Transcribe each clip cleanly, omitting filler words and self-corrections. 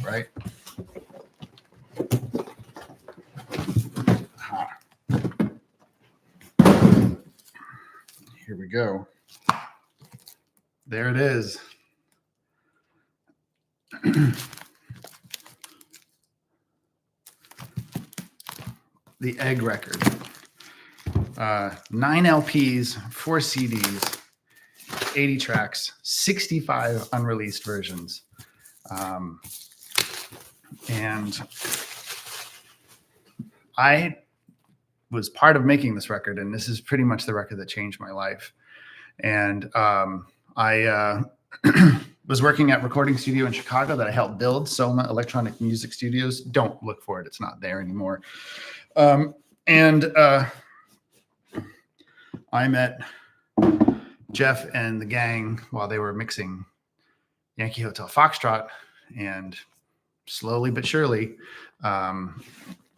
right? Here we go. There it is. The Egg record. 9 LPs, 4 CDs, 80 tracks, 65 unreleased versions. And I was part of making this record, and this is pretty much the record that changed my life. And I was working at a recording studio in Chicago that I helped build, Soma Electronic Music Studios. Don't look for it. It's not there anymore. I met Jeff and the gang while they were mixing Yankee Hotel Foxtrot, and slowly but surely,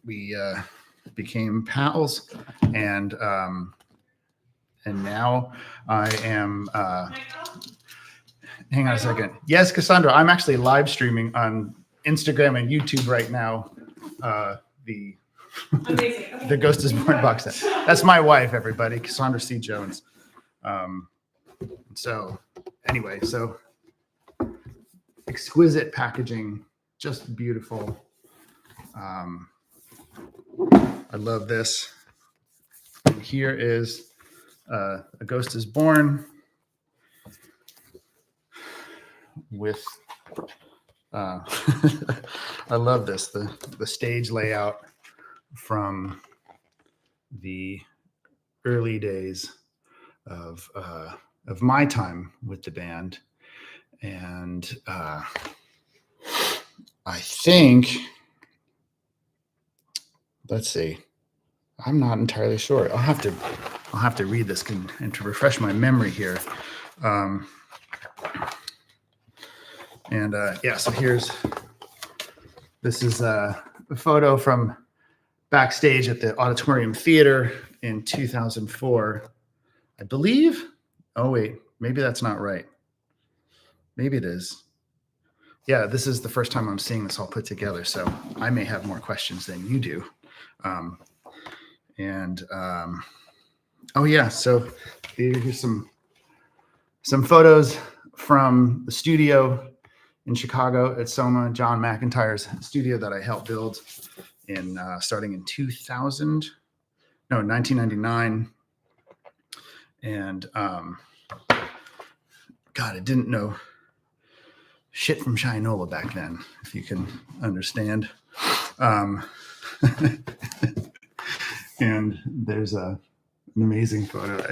we became pals, and now I am. Hang on a second. Yes, Cassandra, I'm actually live streaming on Instagram and YouTube right now. The Ghost is Born box set. That's my wife, everybody, Cassandra C. Jones. So anyway, so exquisite packaging, just beautiful. I love this. And here is A Ghost is Born with I love this, the stage layout from the early days of my time with the band. And I think, let's see, I'm not entirely sure. I'll have to read this and to refresh my memory here. Yeah, so this is a photo from backstage at the Auditorium Theater in 2004, I believe. Oh, wait, maybe that's not right. Maybe it is. Yeah, this is the first time I'm seeing this all put together, so I may have more questions than you do. Oh yeah, so here's some photos from the studio in Chicago at Soma, John McIntyre's studio that I helped build starting in 1999. And God, I didn't know shit from Shinola back then, if you can understand. And there's an amazing photo.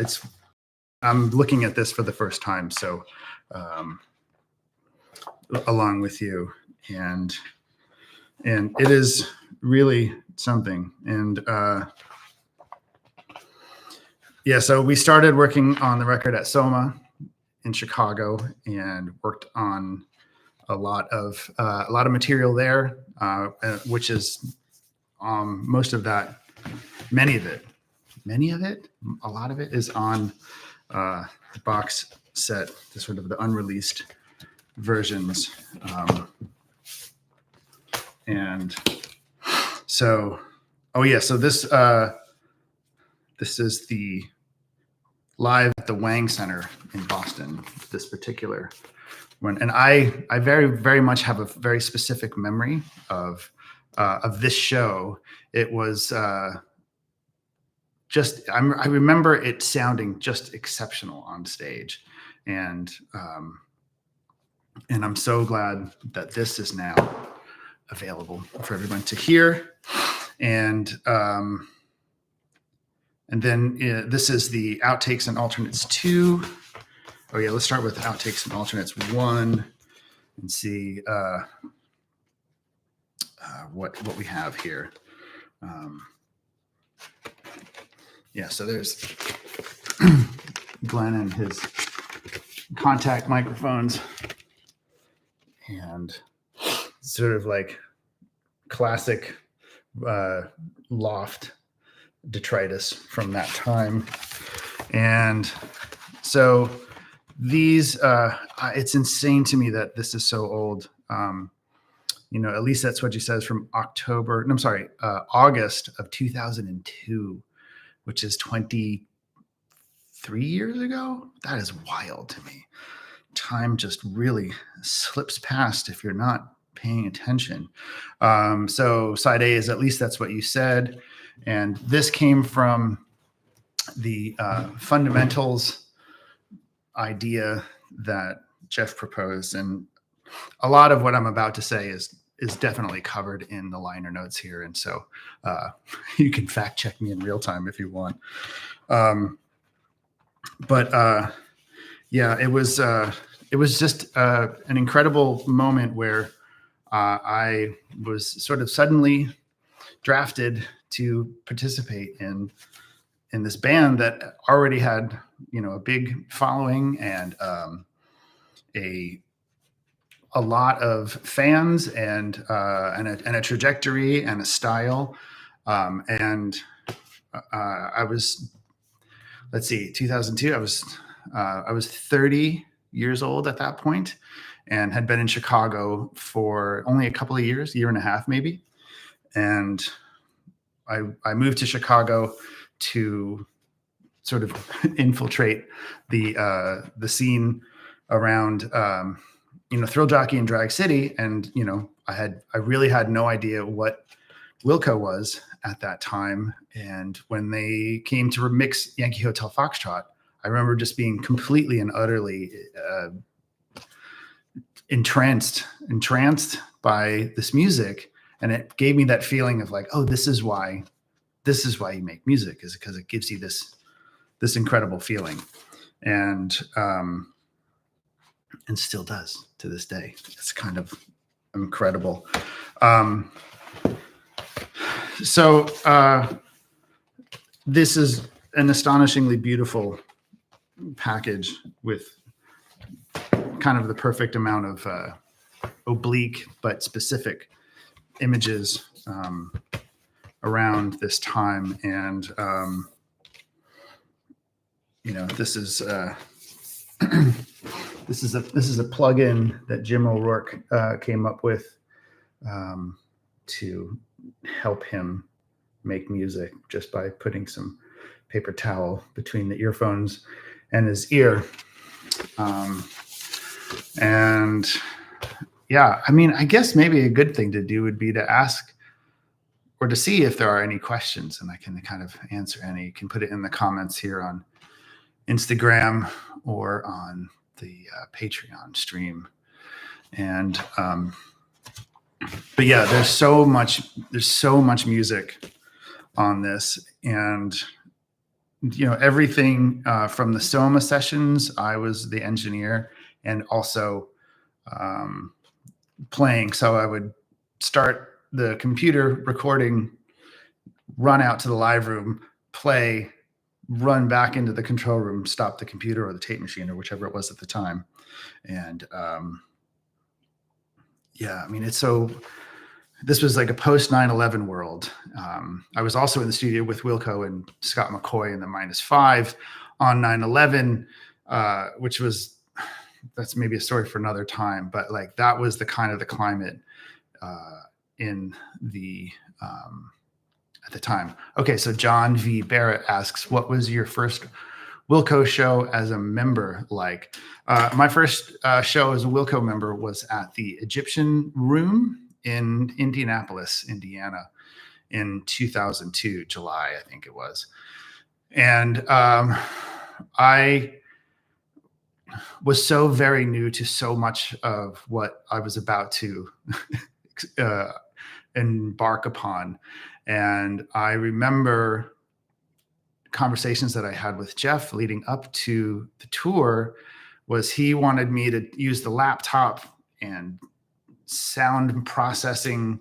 I'm looking at this for the first time, so along with you, and it is really something. And yeah, so we started working on the record at Soma in Chicago and worked on a lot of material there, which is most of that, a lot of it is on the box set, the sort of the unreleased versions. And so, oh yeah, so this is the live at the Wang Center in Boston, this particular one. And I very, very much have a very specific memory of this show. It was I remember it sounding just exceptional on stage. And I'm so glad that this is now available for everyone to hear. And then this is the Outtakes and Alternates 2. Oh yeah, let's start with Outtakes and Alternates 1 and see what we have here. Yeah, so there's Glenn and his contact microphones, and sort of like classic loft detritus from that time. And so these, it's insane to me that this is so old. at least that's what she says, from August of 2002, which is 23 years ago. That is wild to me. Time just really slips past if you're not paying attention. So side A is, at least that's what you said. And this came from the fundamentals idea that Jeff proposed. And a lot of what I'm about to say is definitely covered in the liner notes here. And so you can fact check me in real time if you want. Yeah, it was just an incredible moment where I was sort of suddenly drafted to participate in this band that already had, a big following and a lot of fans and a trajectory and a style. I was, 2002. I was 30 years old at that point and had been in Chicago for only a couple of years, year and a half maybe. And I moved to Chicago to sort of infiltrate the scene around Thrill Jockey and Drag City. And I really had no idea what Wilco was at that time. And when they came to remix Yankee Hotel Foxtrot, I remember just being completely and utterly entranced by this music. And it gave me that feeling of like, oh, this is why you make music, is because it gives you this incredible feeling. And still does to this day. It's kind of incredible. So this is an astonishingly beautiful package with kind of the perfect amount of oblique but specific images around this time. And this is this is a plugin that Jim O'Rourke came up with to help him make music, just by putting some paper towel between the earphones and his ear. And yeah, I guess maybe a good thing to do would be to ask or to see if there are any questions, and I can kind of answer any. You can put it in the comments here on Instagram or on the Patreon stream. And but yeah, there's so much music on this. And everything from the Soma sessions, I was the engineer and also playing. So I would start the computer recording, run out to the live room, play, run back into the control room, stop the computer or the tape machine or whichever it was at the time. And this was like a post 9/11 world. I was also in the studio with Wilco and Scott McCoy in the -5 on 9/11, that's maybe a story for another time, but like that was the kind of the climate in the at the time. Okay, so John V. Barrett asks, what was your first Wilco show as a member like? My first show as a Wilco member was at the Egyptian Room in Indianapolis, Indiana in 2002, July, I think it was. And I was so very new to so much of what I was about to embark upon. And I remember conversations that I had with Jeff leading up to the tour was he wanted me to use the laptop and sound processing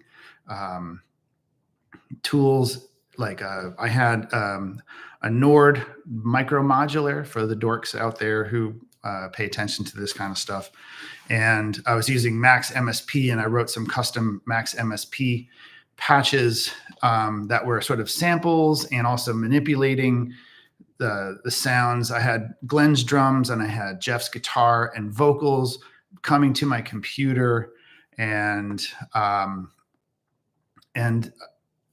tools. Like I had a Nord micro modular for the dorks out there who pay attention to this kind of stuff. And I was using Max MSP, and I wrote some custom Max MSP patches that were sort of samples and also manipulating the sounds. I had Glenn's drums and I had Jeff's guitar and vocals coming to my computer. and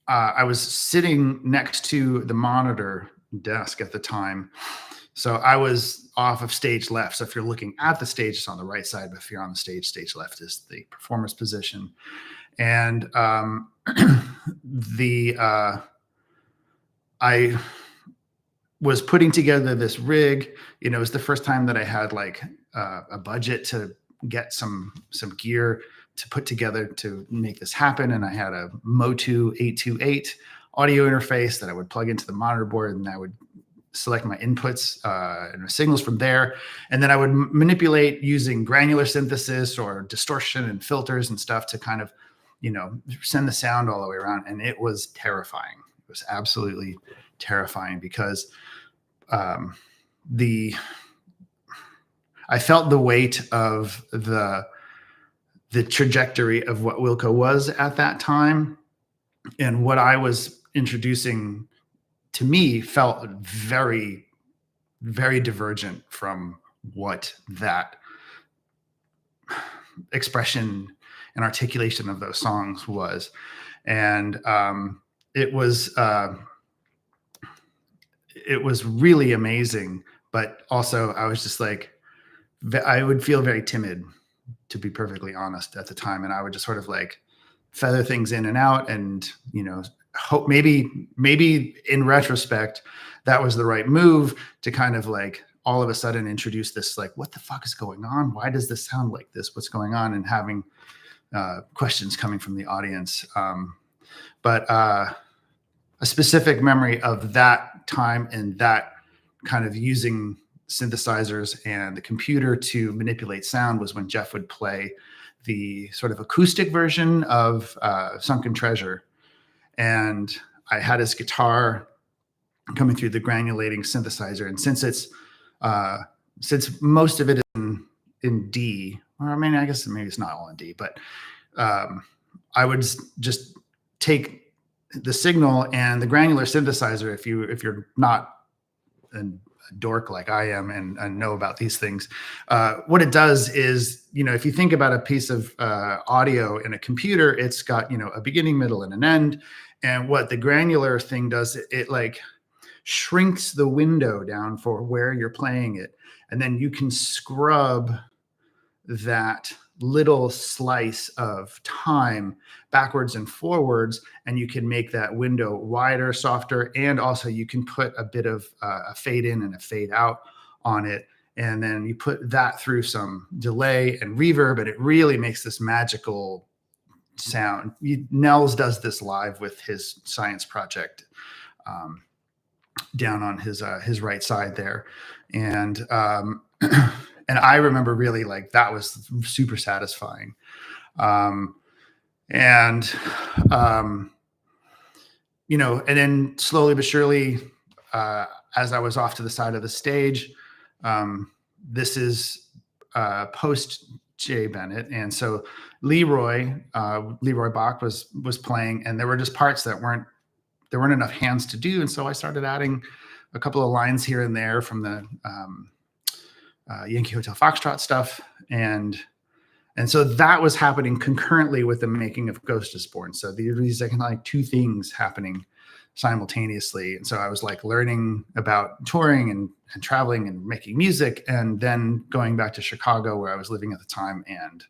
I was sitting next to the monitor desk at the time. So I was off of stage left. So if you're looking at the stage, it's on the right side. But if you're on the stage, stage left is the performer's position. And I was putting together this rig. You know, it was the first time that I had like a budget to get some gear to put together to make this happen. And I had a Motu 828 audio interface that I would plug into the monitor board, and I would select my inputs and signals from there. And then I would manipulate using granular synthesis or distortion and filters and stuff to kind of, you know, send the sound all the way around. And it was terrifying. It was absolutely terrifying because I felt the weight of the trajectory of what Wilco was at that time, and what I was introducing to me felt very, very divergent from what that expression and articulation of those songs was. And it was really amazing, but also I was just like, I would feel very timid, to be perfectly honest, at the time. And I would just sort of like feather things in and out, and, you know, hope maybe in retrospect, that was the right move to kind of like all of a sudden introduce this, like, what the fuck is going on? Why does this sound like this? What's going on? And having questions coming from the audience. But a specific memory of that time and that kind of using synthesizers and the computer to manipulate sound was when Jeff would play the sort of acoustic version of Sunken Treasure. And I had his guitar coming through the granulating synthesizer. And since most of it is in D, or I mean, I guess maybe it's not all in D, but I would just take the signal and the granular synthesizer. If you're not a dork like I am and know about these things, what it does is, you know, if you think about a piece of audio in a computer, it's got, you know, a beginning, middle, and an end. And what the granular thing does, it like shrinks the window down for where you're playing it. And then you can scrub that little slice of time backwards and forwards, and you can make that window wider, softer, and also you can put a bit of a fade in and a fade out on it. And then you put that through some delay and reverb, and it really makes this magical sound. Nels does this live with his science project down on his right side there. And and I remember really like that was super satisfying. You know, and then slowly but surely, as I was off to the side of the stage, this is post Jay Bennett. And so Leroy Bach was playing, and there were just parts that weren't enough hands to do. And so I started adding a couple of lines here and there from the Yankee Hotel Foxtrot stuff. And so that was happening concurrently with the making of Ghost is Born. So these are like two things happening simultaneously. And so I was like learning about touring and traveling and making music, and then going back to Chicago where I was living at the time and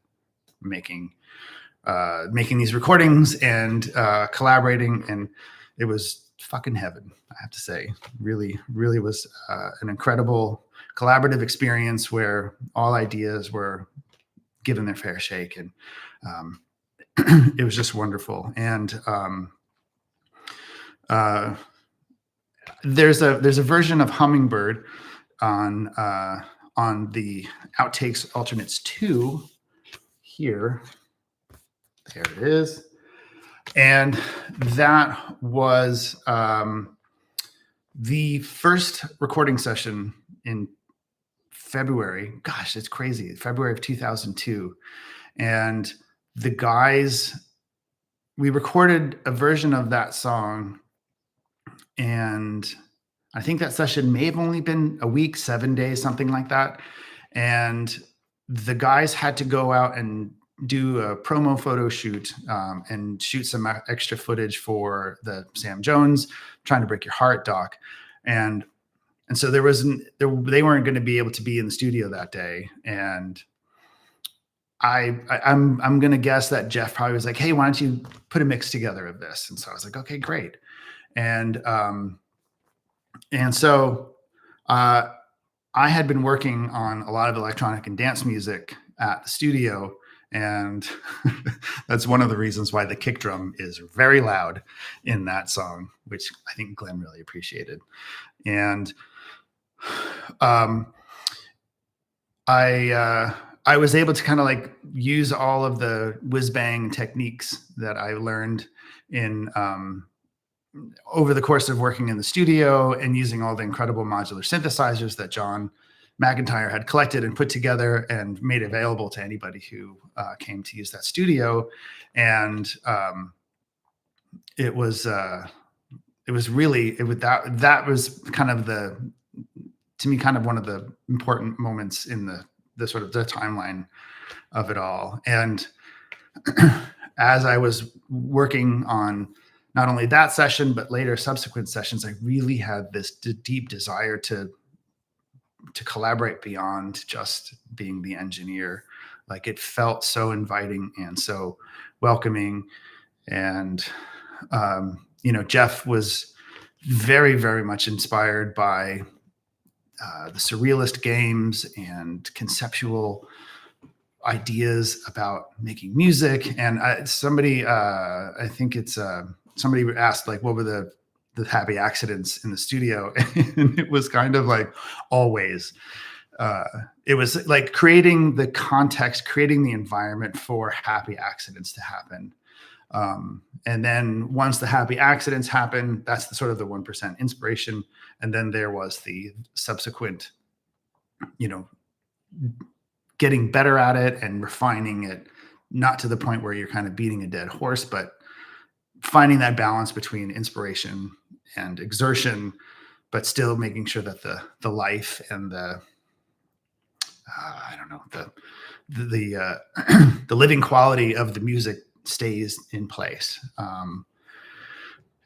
making these recordings and collaborating. And it was fucking heaven, I have to say. Really, really was an incredible collaborative experience where all ideas were given their fair shake, and it was just wonderful. And there's a version of Hummingbird on the Outtakes Alternates 2 here. There it is. And that was the first recording session in February. Gosh, it's crazy. February of 2002. And the guys, we recorded a version of that song. And I think that session may have only been a week, 7 days, something like that. And the guys had to go out and do a promo photo shoot and shoot some extra footage for the Sam Jones Trying to Break Your Heart doc. And so they weren't going to be able to be in the studio that day. And I'm going to guess that Jeff probably was like, hey, why don't you put a mix together of this? And so I was like, okay, great. And so I had been working on a lot of electronic and dance music at the studio. And that's one of the reasons why the kick drum is very loud in that song, which I think Glenn really appreciated. And I was able to kind of like use all of the whiz bang techniques that I learned in over the course of working in the studio and using all the incredible modular synthesizers that John McIntyre had collected and put together and made available to anybody who came to use that studio. And that was kind of to me, kind of one of the important moments in the sort of the timeline of it all. And as I was working on not only that session, but later subsequent sessions, I really had this deep desire to collaborate beyond just being the engineer. Like, it felt so inviting and so welcoming. And, Jeff was very, very much inspired by the surrealist games and conceptual ideas about making music. And somebody asked, like, what were the happy accidents in the studio? And it was kind of like always. It was like creating the context, creating the environment for happy accidents to happen. And then once the happy accidents happen, that's the sort of the 1% inspiration. And then there was the subsequent, getting better at it and refining it, not to the point where you're kind of beating a dead horse, but finding that balance between inspiration and exertion, but still making sure that the life and the the living quality of the music stays in place.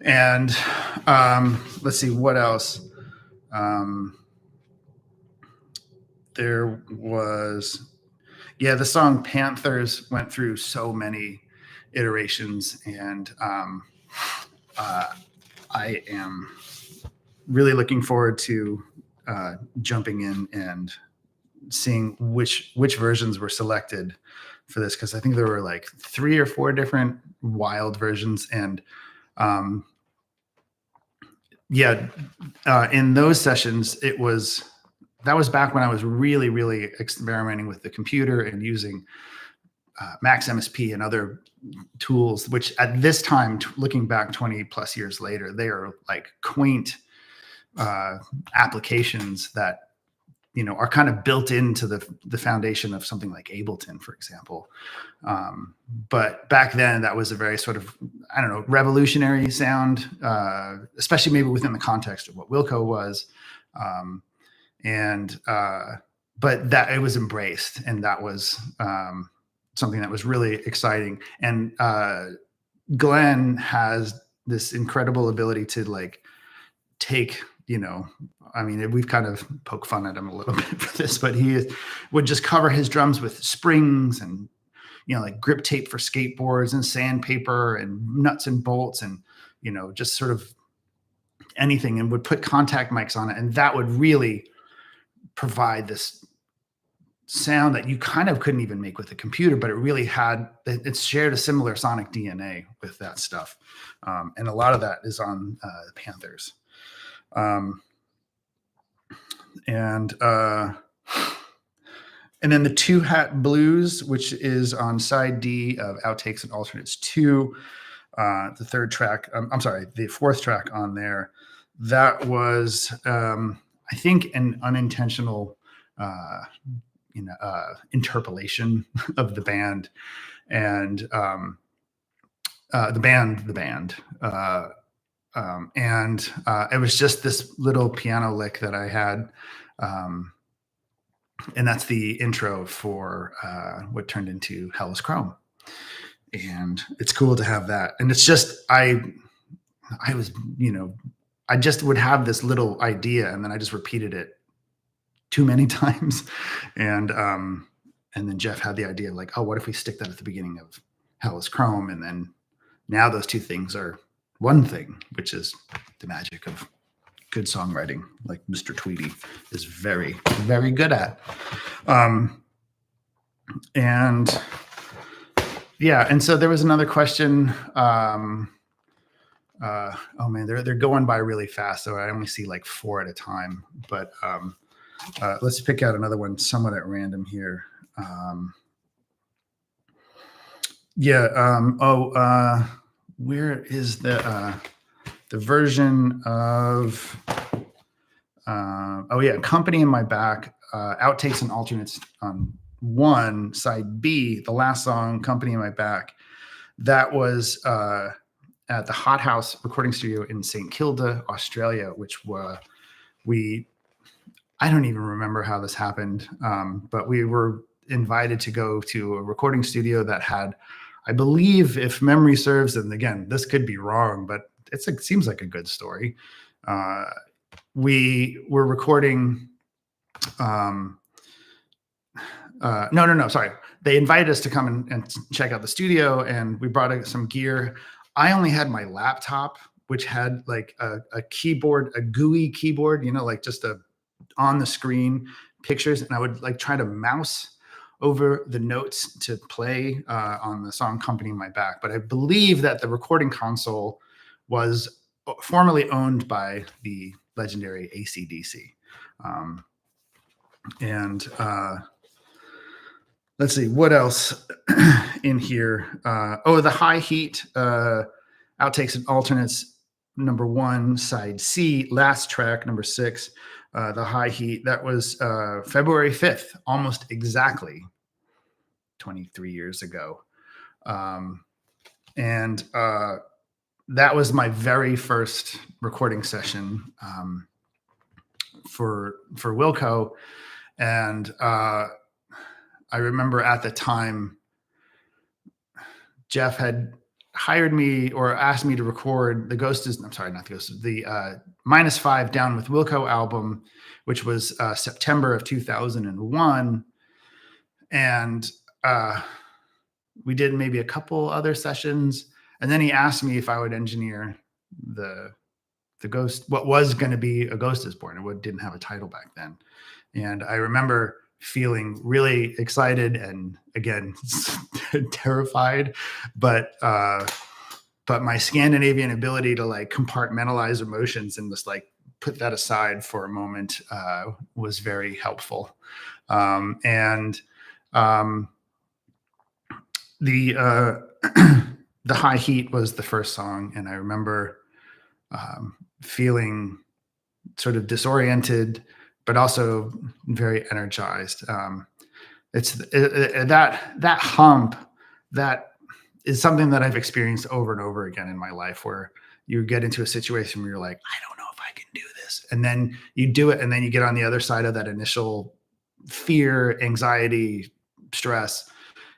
Let's see what else. There was, the song Panthers went through so many iterations, and I am really looking forward to jumping in and seeing which versions were selected for this, because I think there were like 3 or 4 different wild versions. And in those sessions, that was back when I was really, really experimenting with the computer and using Max MSP and other tools, which at this time, looking back 20 plus years later, they are like quaint applications that are kind of built into the foundation of something like Ableton, for example. But back then, that was a very sort of, revolutionary sound, especially maybe within the context of what Wilco was. But that it was embraced, and that was something that was really exciting. And Glenn has this incredible ability to like take, we've kind of poked fun at him a little bit for this, but he would just cover his drums with springs and, like grip tape for skateboards and sandpaper and nuts and bolts and, just sort of anything, and would put contact mics on it. And that would really provide this sound that you kind of couldn't even make with a computer, but it shared a similar sonic DNA with that stuff. And a lot of that is on the Panthers. And then the Two Hat Blues, which is on side D of Outtakes and Alternates 2, the fourth track on there. That was, I think, an unintentional, interpolation of the band, and the band. It was just this little piano lick that I had And that's the intro for what turned into Hell is Chrome. And it's cool to have that. And it's just, I was, I just would have this little idea, and then I just repeated it too many times. And then Jeff had the idea like, oh, what if we stick that at the beginning of Hell is Chrome? And then now those two things are one thing, which is the magic of good songwriting, like Mr. Tweedy is very, very good at. And yeah, and so there was another question. Oh man, they're going by really fast, so I only see like 4 at a time. But let's pick out another one somewhat at random here. Where is the version of Company in My Back, outtakes and alternates on 1, side B, the last song, Company in My Back. That was at the Hot House recording studio in St. Kilda, Australia, which I don't even remember how this happened, but we were invited to go to a recording studio that had, I believe, if memory serves, and again, this could be wrong, but it seems like a good story. We were recording. Sorry. They invited us to come and check out the studio, and we brought some gear. I only had my laptop, which had like a keyboard, a GUI keyboard, like just on the screen pictures, and I would like try to mouse over the notes to play on the song Company in My Back. But I believe that the recording console was formerly owned by the legendary AC/DC. Let's see, what else in here? The High Heat, outtakes and alternates, number 1, side C, last track, number 6. The High Heat, that was February 5th, almost exactly 23 years ago. That was my very first recording session for Wilco. And I remember at the time, Jeff had hired me or asked me to record the -5 Down with Wilco album, which was September of 2001. And we did maybe a couple other sessions. And then he asked me if I would engineer the Ghost, what was going to be A Ghost Is Born, and what didn't have a title back then. And I remember feeling really excited and, again, terrified, but my Scandinavian ability to like compartmentalize emotions and just like put that aside for a moment was very helpful. The High Heat was the first song, and I remember feeling sort of disoriented, but also very energized. It's that hump that is something that I've experienced over and over again in my life, where you get into a situation where you're like, I don't know if I can do this, and then you do it, and then you get on the other side of that initial fear, anxiety, stress,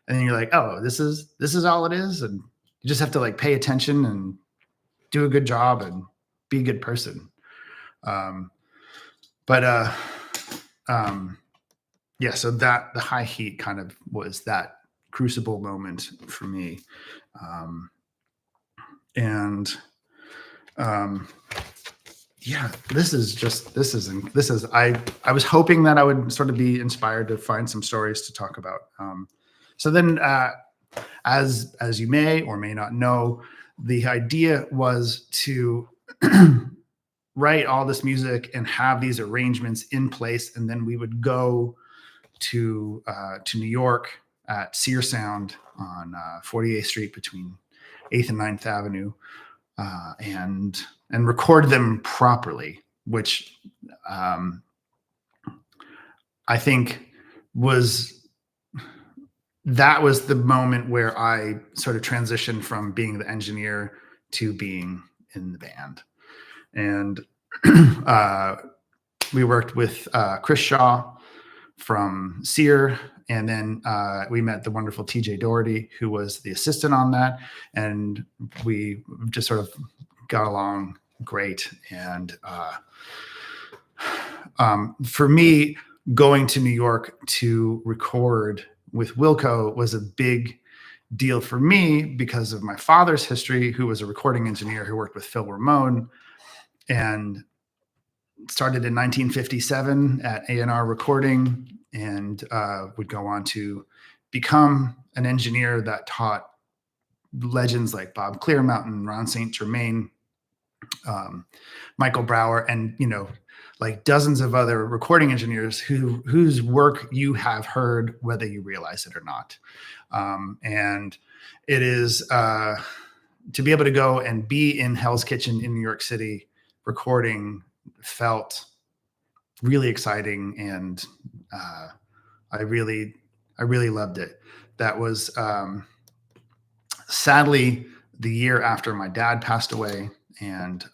and then you're like, oh, this is all it is, and you just have to like pay attention and do a good job and be a good person. So that the High Heat kind of was that crucible moment for me. I was hoping that I would sort of be inspired to find some stories to talk about. So then, as you may or may not know, the idea was to write all this music and have these arrangements in place, and then we would go to New York at Sear Sound on 48th Street between 8th and 9th Avenue, and record them properly, which I think that was the moment where I sort of transitioned from being the engineer to being in the band. And we worked with Chris Shaw from Sear. And then we met the wonderful TJ Doherty, who was the assistant on that. And we just sort of got along great. And for me, going to New York to record with Wilco was a big deal for me because of my father's history, who was a recording engineer who worked with Phil Ramone and started in 1957 at A&R Recording, and would go on to become an engineer that taught legends like Bob Clearmountain, Ron St. Germain, Michael Brower, and like dozens of other recording engineers whose work you have heard whether you realize it or not. And it is to be able to go and be in Hell's Kitchen in New York City recording felt really exciting, and I really loved it. That was sadly the year after my dad passed away, and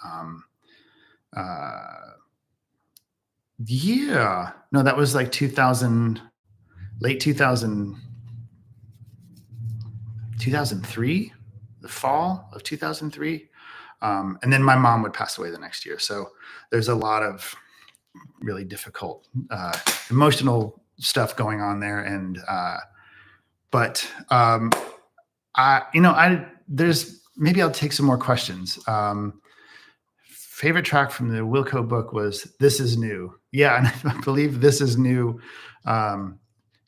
that was like 2000, late 2003, the fall of 2003. And then my mom would pass away the next year. So there's a lot of really difficult emotional stuff going on there. And maybe I'll take some more questions. Favorite track from the Wilco book was This Is New. Yeah, and I believe This Is New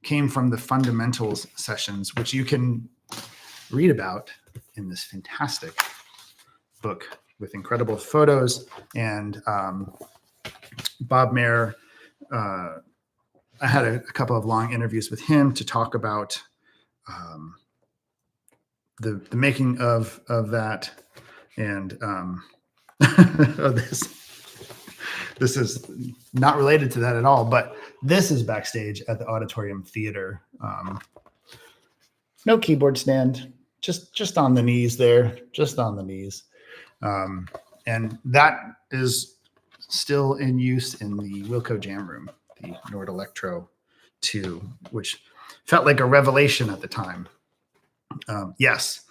came from the Fundamentals sessions, which you can read about in this fantastic book with incredible photos. And Bob Mayer, I had a couple of long interviews with him to talk about the making of that. And this is not related to that at all, but this is backstage at the Auditorium Theater. No keyboard stand, just on the knees there, just on the knees. And that is still in use in the Wilco Jam Room, the Nord Electro 2, which felt like a revelation at the time. Yes,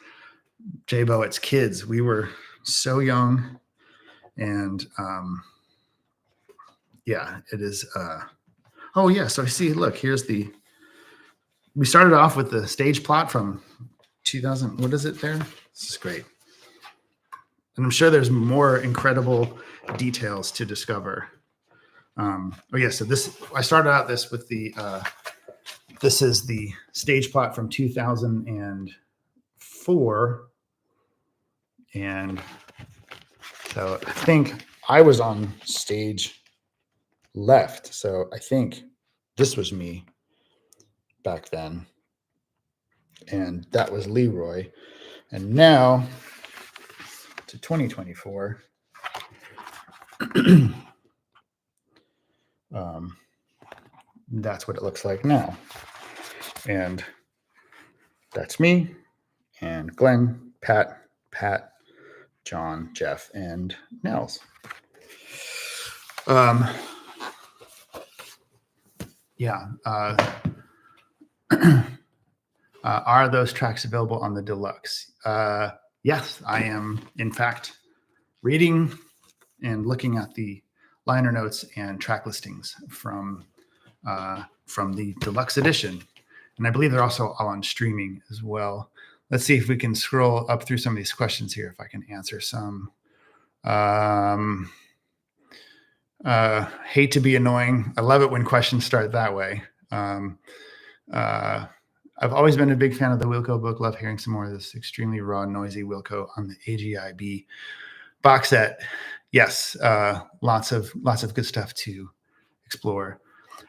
J-Bo, it's kids. We were so young, and it is. Oh yeah, so I see. Look, we started off with the stage plot from 2000. What is it there? This is great. And I'm sure there's more incredible details to discover. So I started out this with this is the stage plot from 2004. And so I think I was on stage left. So I think this was me back then. And that was Leroy. And now to 2024. That's what it looks like now. And that's me and Glenn, Pat, John, Jeff, and Nels. Are those tracks available on the deluxe? Yes, I am, in fact, reading and looking at the liner notes and track listings from the deluxe edition. And I believe they're also all on streaming as well. Let's see if we can scroll up through some of these questions here, if I can answer some. Hate to be annoying. I love it when questions start that way. I've always been a big fan of the Wilco book. Love hearing some more of this extremely raw, noisy Wilco on the AGIB box set. Yes, lots of good stuff to explore.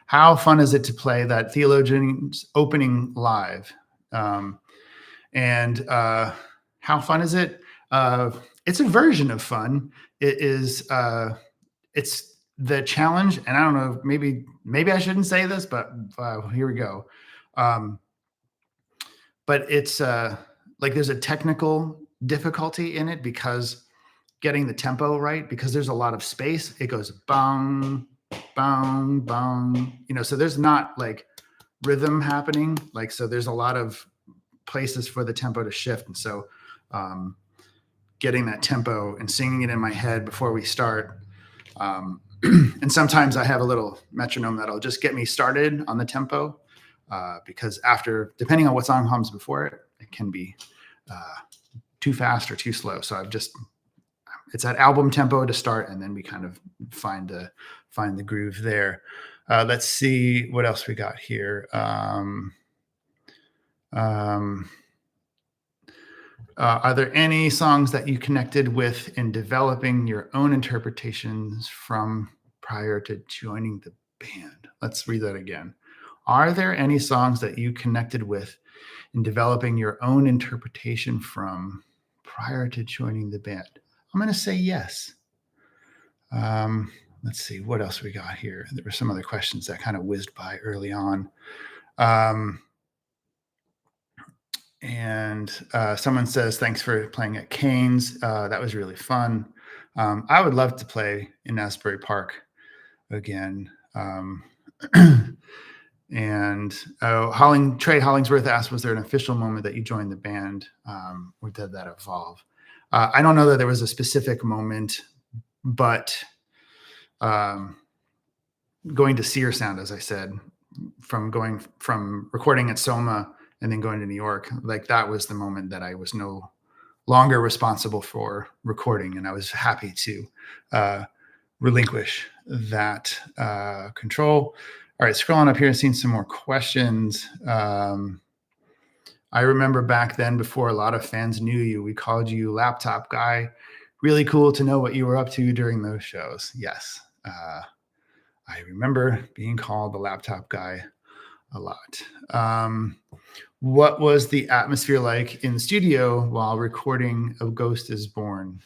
How fun is it to play that Theologian's opening live? And how fun is it? It's a version of fun. It is. It's the challenge, and I don't know. Maybe I shouldn't say this, but here we go. But it's like there's a technical difficulty in it because getting the tempo right, because there's a lot of space. It goes bang, bong, bong, so there's not like rhythm happening. Like, so there's a lot of places for the tempo to shift. And so getting that tempo and singing it in my head before we start. And sometimes I have a little metronome that'll just get me started on the tempo because after, depending on what song hums before it, it can be too fast or too slow. So it's that album tempo to start, and then we kind of find the groove there. Let's see what else we got here. Are there any songs that you connected with in developing your own interpretations from prior to joining the band? Let's read that again. Are there any songs that you connected with in developing your own interpretation from prior to joining the band? I'm going to say yes. Let's see what else we got here. There were some other questions that kind of whizzed by early on. And someone says, thanks for playing at Canes. That was really fun. I would love to play in Asbury Park again. And Trey Hollingsworth asked, was there an official moment that you joined the band, or did that evolve? I don't know that there was a specific moment, but going to Sear Sound, as I said, from recording at Soma and then going to New York, like that was the moment that I was no longer responsible for recording, and I was happy to relinquish that control. All right, scrolling up here, seeing some more questions. I remember back then, before a lot of fans knew you, we called you Laptop Guy. Really cool to know what you were up to during those shows. Yes, I remember being called the Laptop Guy a lot. What was the atmosphere like in the studio while recording A Ghost is Born?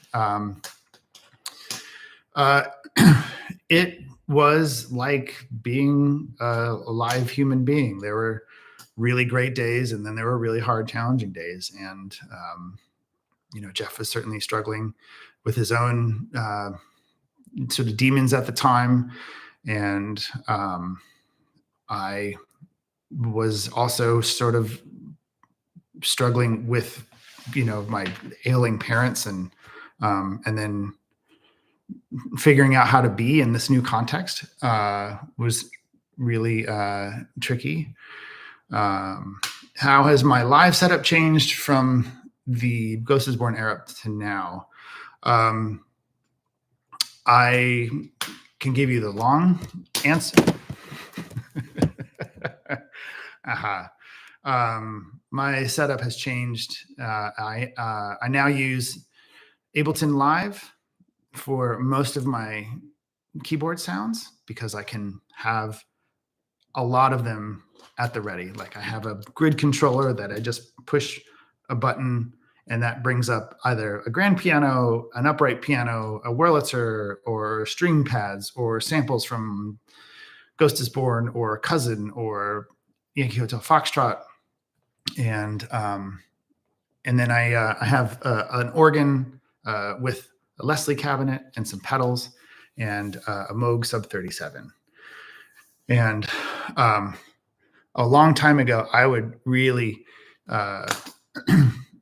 It was like being a live human being. There were really great days, and then there were really hard, challenging days. And, Jeff was certainly struggling with his own sort of demons at the time. And I was also sort of struggling with, my ailing parents, and then figuring out how to be in this new context was really tricky. How has my live setup changed from the Ghost is Born era to now? I can give you the long answer. My setup has changed. I now use Ableton Live for most of my keyboard sounds because I can have a lot of them at the ready. Like, I have a grid controller that I just push a button, and that brings up either a grand piano, an upright piano, a Wurlitzer, or string pads, or samples from Ghost is Born, or Cousin, or Yankee Hotel Foxtrot. And then I have an organ with a Leslie cabinet and some pedals, and a Moog Sub 37. And a long time ago, I would really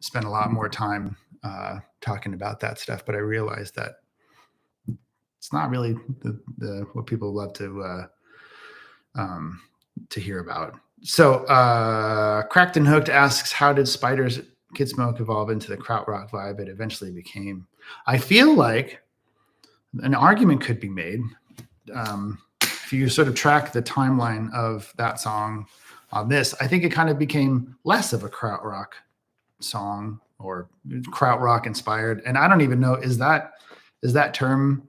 spend a lot more time talking about that stuff, but I realized that it's not really the what people love to hear about. So Cracked and Hooked asks, how did Spider's Kid Smoke evolve into the krautrock vibe it eventually became? I feel like an argument could be made. If you sort of track the timeline of that song on this, I think it kind of became less of a krautrock song, or krautrock inspired. And I don't even know, is that term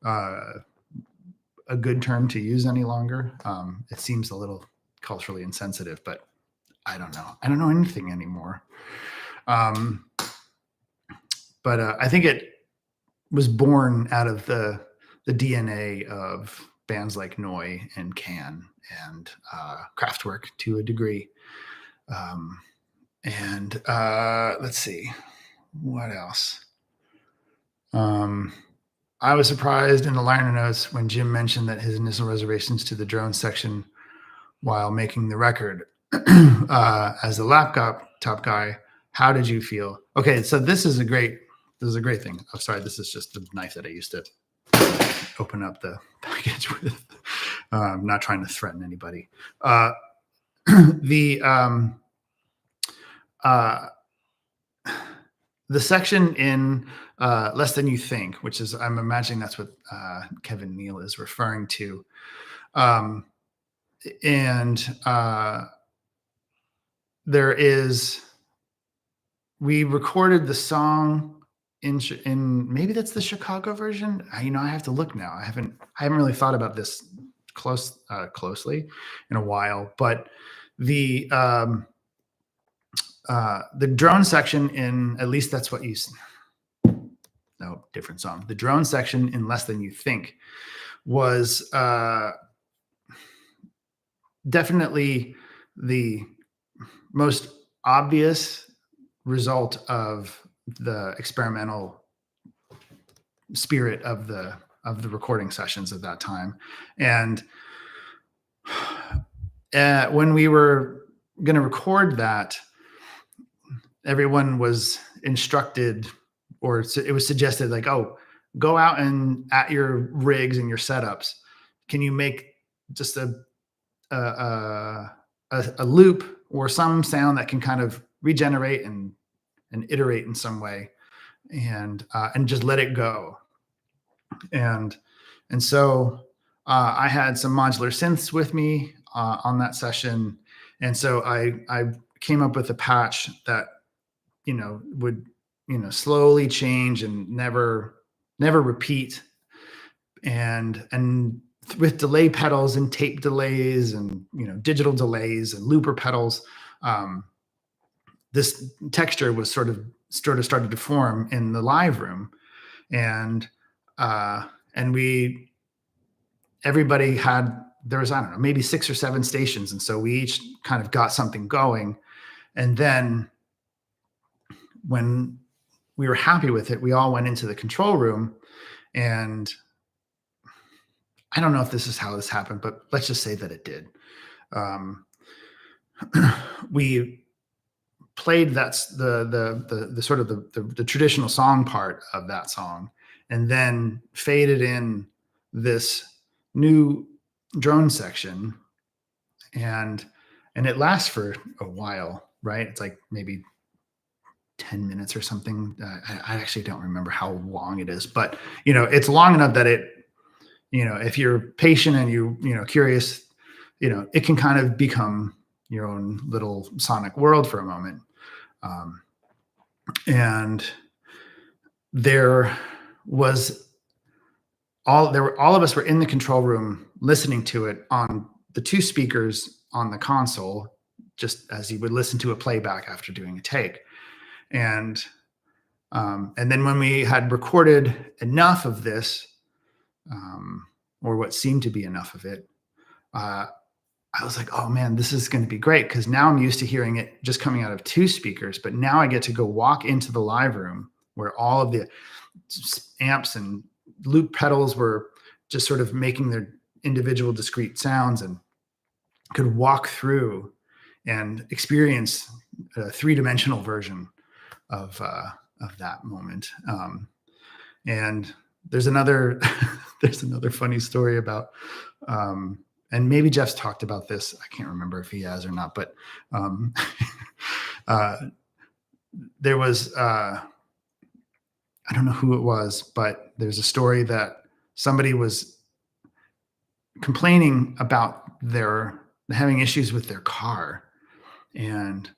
a good term to use any longer? It seems a little culturally insensitive, but I don't know. I don't know anything anymore. But I think it was born out of the DNA of bands like Neu! And Can and Kraftwerk to a degree. And let's see, what else? I was surprised in the liner notes when Jim mentioned that his initial reservations to the drone section while making the record. As the laptop guy, how did you feel? Okay, so this is a great thing. Oh, sorry, this is just the knife that I used to open up the package with. I'm not trying to threaten anybody. The section in Less Than You Think, which is, I'm imagining that's what Kevin Neal is referring to. There is, we recorded the song in maybe that's the Chicago version. I have to look now. I haven't really thought about this closely in a while, but the drone section in, at least that's what you, no, different song. The drone section in Less Than You Think was definitely the most obvious result of the experimental spirit of the recording sessions at that time. And when we were going to record that, everyone was instructed, or it was suggested, like, oh, go out and at your rigs and your setups, can you make just a loop or some sound that can kind of regenerate and iterate in some way, and just let it go. And so I had some modular synths with me on that session, and so I came up with a patch that would slowly change and never repeat, and with delay pedals and tape delays and digital delays and looper pedals, this texture was sort of started to form in the live room, and everybody had, there was, I don't know, maybe 6 or 7 stations, and so we each kind of got something going, and then when we were happy with it, we all went into the control room, and I don't know if this is how this happened, but let's just say that it did. We played the sort of the traditional song part of that song, and then faded in this new drone section, and it lasts for a while, right? It's like maybe 10 minutes or something. I actually don't remember how long it is, but it's long enough that it, if you're patient and curious, it can kind of become your own little sonic world for a moment. And all of us were in the control room listening to it on the 2 speakers on the console, just as you would listen to a playback after doing a take. And then when we had recorded enough of this, or what seemed to be enough of it, I was like, oh man, this is going to be great, because now I'm used to hearing it just coming out of 2 speakers, but now I get to go walk into the live room where all of the amps and loop pedals were just sort of making their individual discrete sounds, and could walk through and experience a 3-dimensional version of that moment. And there's another funny story about, and maybe Jeff's talked about this. I can't remember if he has or not, but there was, I don't know who it was, but there's a story that somebody was complaining about having issues with their car, and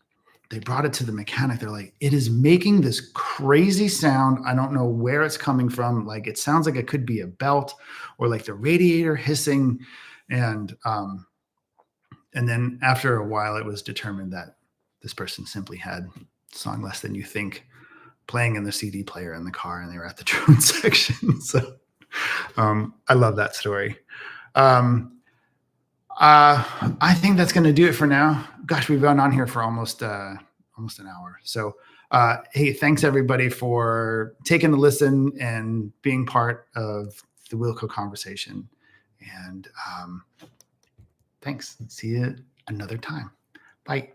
they brought it to the mechanic. They're like, it is making this crazy sound. I don't know where it's coming from. Like, it sounds like it could be a belt or like the radiator hissing. And then after a while, it was determined that this person simply had song Less Than You Think playing in the CD player in the car, and they were at the drone section. So I love that story. I think that's going to do it for now. Gosh, we've gone on here for almost almost an hour. So, hey, thanks everybody for taking the listen and being part of the Wilco conversation. And thanks. See you another time. Bye.